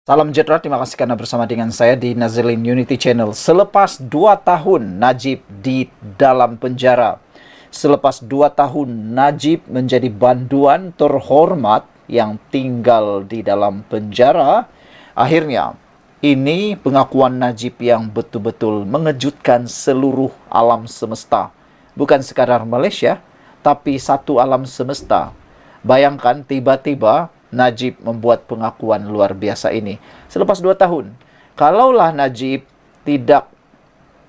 Salam sejahtera, terima kasih karena bersama dengan saya di Nazilin Unity Channel. Selepas 2 tahun Najib di dalam penjara. Selepas 2 tahun Najib menjadi banduan terhormat yang tinggal di dalam penjara. Akhirnya, ini pengakuan Najib yang betul-betul mengejutkan seluruh alam semesta. Bukan sekadar Malaysia, tapi satu alam semesta. Bayangkan tiba-tiba Najib membuat pengakuan luar biasa ini. Selepas 2 tahun. Kalaulah Najib tidak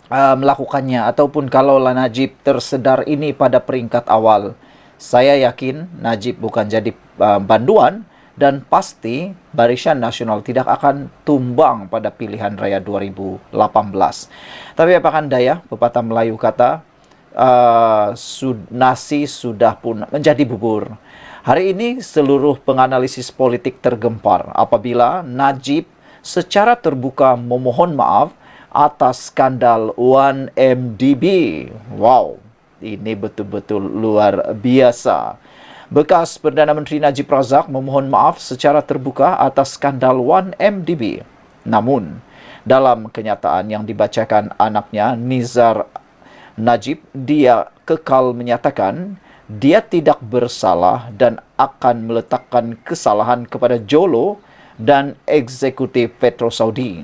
melakukannya ataupun kalaulah Najib tersedar ini pada peringkat awal, saya yakin Najib bukan jadi banduan dan pasti Barisan Nasional tidak akan tumbang pada pilihan raya 2018. Tapi apakah daya, pepatah Melayu kata, nasi sudah pun menjadi bubur. Hari ini seluruh penganalisis politik tergempar apabila Najib secara terbuka memohon maaf atas skandal 1MDB. Wow, ini betul-betul luar biasa. Bekas Perdana Menteri Najib Razak memohon maaf secara terbuka atas skandal 1MDB. Namun, dalam kenyataan yang dibacakan anaknya Nizar Najib, dia kekal menyatakan dia tidak bersalah dan akan meletakkan kesalahan kepada Jolo dan eksekutif Petro Saudi.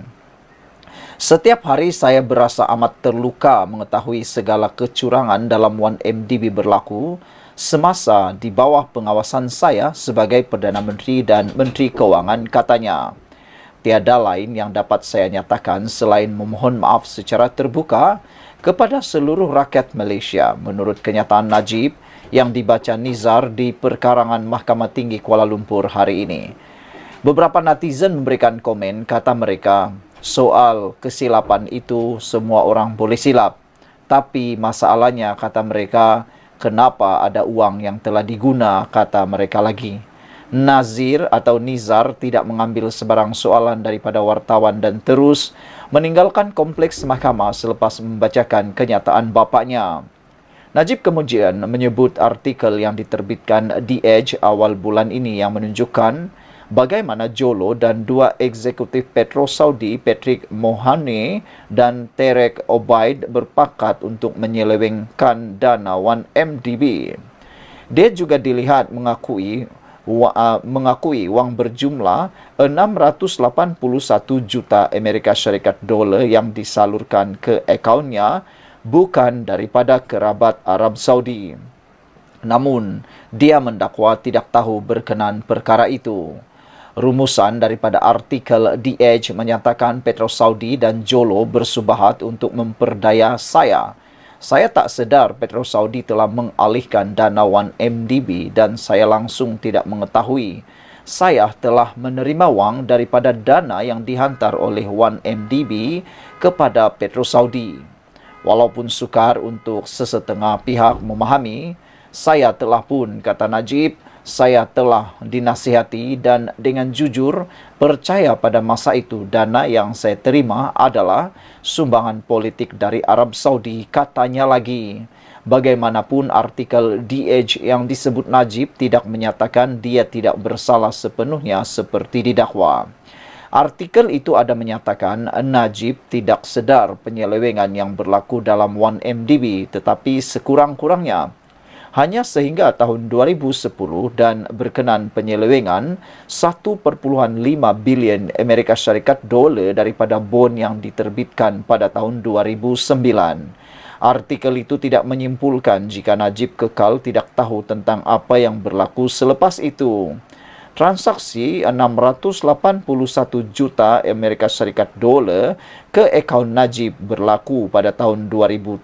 Setiap hari saya berasa amat terluka mengetahui segala kecurangan dalam 1MDB berlaku semasa di bawah pengawasan saya sebagai Perdana Menteri dan Menteri Keuangan, katanya. Tiada lain yang dapat saya nyatakan selain memohon maaf secara terbuka kepada seluruh rakyat Malaysia menurut kenyataan Najib yang dibaca Nizar di perkarangan Mahkamah Tinggi Kuala Lumpur hari ini. Beberapa netizen memberikan komen, kata mereka, soal kesilapan itu semua orang boleh silap. Tapi masalahnya, kata mereka, kenapa ada uang yang telah diguna, kata mereka lagi. Nazir atau Nizar tidak mengambil sebarang soalan daripada wartawan dan terus meninggalkan kompleks mahkamah selepas membacakan kenyataan bapaknya. Najib kemudian menyebut artikel yang diterbitkan The Edge awal bulan ini yang menunjukkan bagaimana Jolo dan dua eksekutif Petro Saudi, Patrick Mohane dan Tarek Obaid, berpakat untuk menyelewengkan dana 1MDB. Dia juga dilihat mengakui wang berjumlah 681 juta Amerika Syarikat dolar yang disalurkan ke akaunnya bukan daripada kerabat Arab Saudi. Namun, dia mendakwa tidak tahu berkenan perkara itu. Rumusan daripada artikel The Edge menyatakan Petro Saudi dan Jolo bersubahat untuk memperdaya saya. Saya tak sedar Petro Saudi telah mengalihkan dana 1MDB dan saya langsung tidak mengetahui. Saya telah menerima wang daripada dana yang dihantar oleh 1MDB kepada Petro Saudi. Walaupun sukar untuk sesetengah pihak memahami, saya telah pun, kata Najib, saya telah dinasihati dan dengan jujur percaya pada masa itu dana yang saya terima adalah sumbangan politik dari Arab Saudi, katanya lagi. Bagaimanapun artikel The Edge yang disebut Najib tidak menyatakan dia tidak bersalah sepenuhnya seperti didakwa. Artikel itu ada menyatakan Najib tidak sedar penyelewengan yang berlaku dalam 1MDB tetapi sekurang-kurangnya hanya sehingga tahun 2010 dan berkenan penyelewengan 1.5 bilion Amerika Syarikat dolar daripada bon yang diterbitkan pada tahun 2009. Artikel itu tidak menyimpulkan jika Najib kekal tidak tahu tentang apa yang berlaku selepas itu. Transaksi 681 juta Amerika Syarikat dolar ke akaun Najib berlaku pada tahun 2013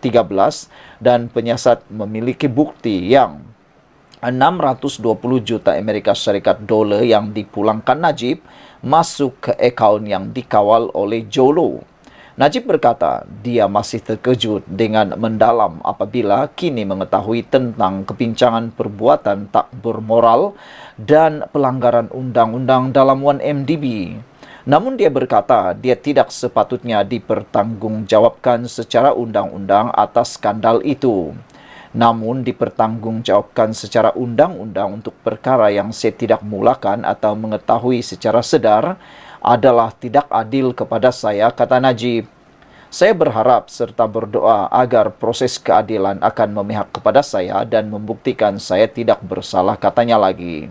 dan penyiasat memiliki bukti yang 620 juta Amerika Syarikat dolar yang dipulangkan Najib masuk ke akaun yang dikawal oleh Jolo. Najib berkata dia masih terkejut dengan mendalam apabila kini mengetahui tentang kebincangan perbuatan tak bermoral dan pelanggaran undang-undang dalam 1MDB. Namun dia berkata dia tidak sepatutnya dipertanggungjawabkan secara undang-undang atas skandal itu. Namun dipertanggungjawabkan secara undang-undang untuk perkara yang saya tidak mulakan atau mengetahui secara sedar adalah tidak adil kepada saya, kata Najib. Saya berharap serta berdoa agar proses keadilan akan memihak kepada saya dan membuktikan saya tidak bersalah, katanya lagi.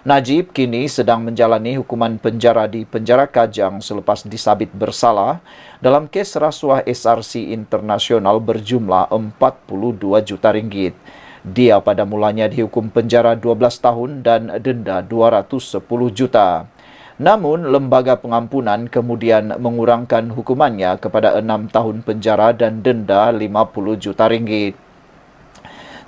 Najib kini sedang menjalani hukuman penjara di penjara Kajang selepas disabit bersalah dalam kes rasuah SRC Internasional berjumlah 42 juta ringgit. Dia pada mulanya dihukum penjara 12 tahun dan denda 210 juta. Namun, lembaga pengampunan kemudian mengurangkan hukumannya kepada 6 tahun penjara dan denda 50 juta ringgit.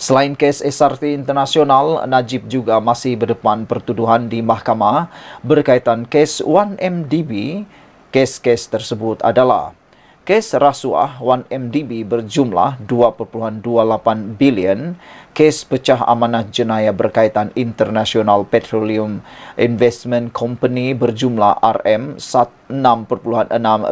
Selain kes SRT Internasional, Najib juga masih berdepan pertuduhan di mahkamah berkaitan kes 1MDB. Kes-kes tersebut adalah kes rasuah 1MDB berjumlah 2.28 bilion, kes pecah amanah jenayah berkaitan International Petroleum Investment Company berjumlah RM 6.6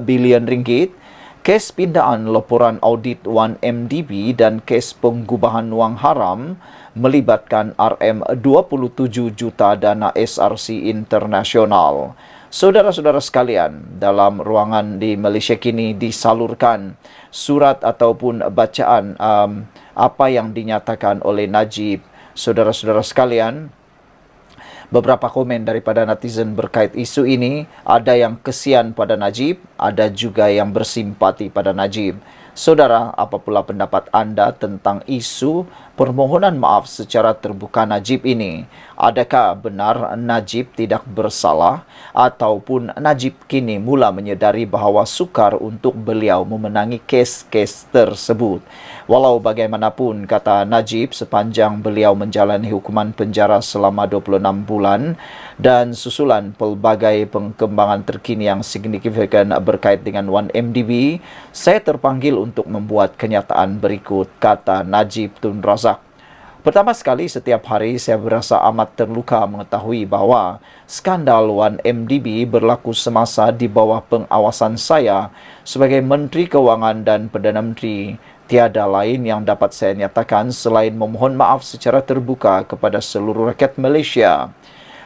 bilion ringgit, kes pindaan laporan audit 1MDB dan kes penggubahan wang haram melibatkan RM 27 juta dana SRC Internasional. Saudara-saudara sekalian, dalam ruangan di Malaysia kini disalurkan surat ataupun bacaan apa yang dinyatakan oleh Najib. Saudara-saudara sekalian, beberapa komen daripada netizen berkait isu ini, ada yang kesian pada Najib, ada juga yang bersimpati pada Najib. Saudara, apa pula pendapat anda tentang isu permohonan maaf secara terbuka Najib ini? Adakah benar Najib tidak bersalah ataupun Najib kini mula menyedari bahawa sukar untuk beliau memenangi kes-kes tersebut? Walau bagaimanapun, kata Najib, sepanjang beliau menjalani hukuman penjara selama 26 bulan dan susulan pelbagai perkembangan terkini yang signifikan berkait dengan 1MDB, saya terpanggil untuk membuat kenyataan berikut, kata Najib Tun Razak. Pertama sekali, setiap hari saya berasa amat terluka mengetahui bahawa skandal 1MDB berlaku semasa di bawah pengawasan saya sebagai Menteri Kewangan dan Perdana Menteri. Tiada lain yang dapat saya nyatakan selain memohon maaf secara terbuka kepada seluruh rakyat Malaysia.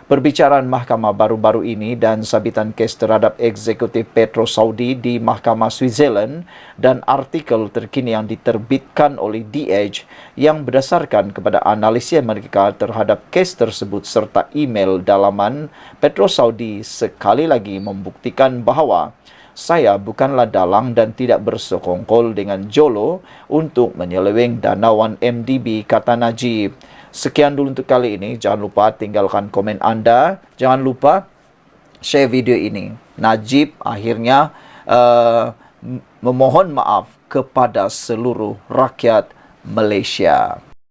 Perbicaraan mahkamah baru-baru ini dan sabitan kes terhadap eksekutif Petro Saudi di Mahkamah Switzerland dan artikel terkini yang diterbitkan oleh The Edge yang berdasarkan kepada analisis mereka terhadap kes tersebut serta email dalaman Petro Saudi sekali lagi membuktikan bahawa saya bukanlah dalang dan tidak bersekongkol dengan Jolo untuk menyeleweng dana 1MDB, kata Najib. Sekian dulu untuk kali ini. Jangan lupa tinggalkan komen anda. Jangan lupa share video ini. Najib akhirnya memohon maaf kepada seluruh rakyat Malaysia.